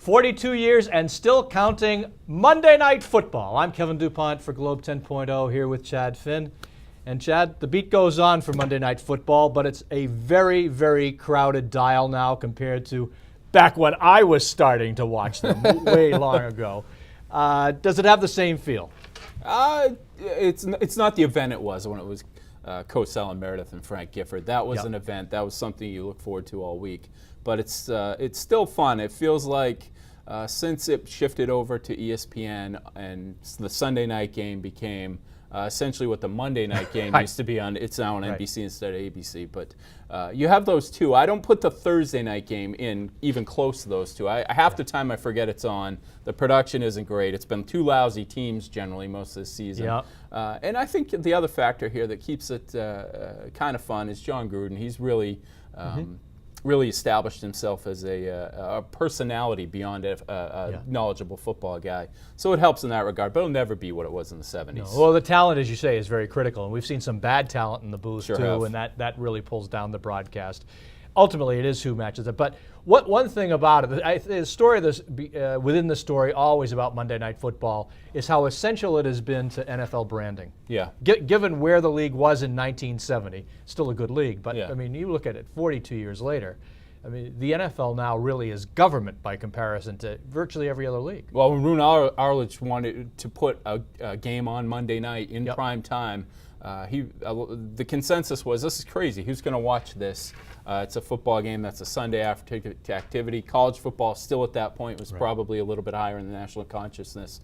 42 years and still counting Monday Night Football. I'm Kevin Dupont for Globe 10.0 here with Chad Finn. And Chad, the beat goes on for Monday Night Football, but it's a very, very crowded dial now compared to back when I was starting to watch them way long ago. Does it have the same feel? It's not the event it was when it was Cosell and Meredith and Frank Gifford. That was an event. That was something you look forward to all week. But it's still fun. It feels like since it shifted over to ESPN and the Sunday night game became essentially what the Monday night game used to be on. It's now on NBC instead of ABC. But you have those two. I don't put the Thursday night game in even close to those two. Half the time I forget it's on. The production isn't great. It's been two lousy teams generally most of the season. And I think the other factor here that keeps it kind of fun is John Gruden. He's really really established himself as a personality beyond a knowledgeable football guy. So it helps in that regard, but it'll never be what it was in the 70s. No. Well, the talent, as you say, is very critical, and we've seen some bad talent in the booth too, and that really pulls down the broadcast. Ultimately, it is who matches it. But one thing about it, the story within the story always about Monday Night Football is how essential it has been to NFL branding. Yeah. Given where the league was in 1970, still a good league, but I mean, you look at it 42 years later. I mean, the NFL now really is government by comparison to virtually every other league. Well, when Roone Arledge wanted to put a game on Monday night in prime time, the consensus was, this is crazy. Who's going to watch this? It's a football game that's a Sunday after activity. College football still at that point was probably a little bit higher in the national consciousness.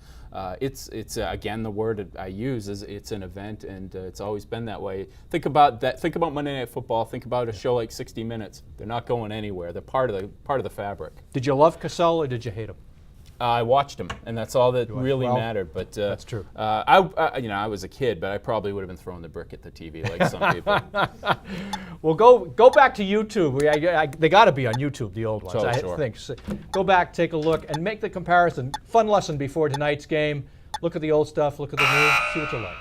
It's again, the word I use is it's an event, and it's always been that way. Think about that. Think about Monday Night Football. Think about a show like 60 Minutes. They're not going anywhere. They're part of the fabric. Did you love Cosell or did you hate him? I watched him, and that's all that really mattered. But that's true. I was a kid, but I probably would have been throwing the brick at the TV like some people. Well, go back to YouTube. They got to be on YouTube, the old ones. So, I think. So, go back, take a look, and make the comparison. Fun lesson before tonight's game. Look at the old stuff. Look at the new. See what you like.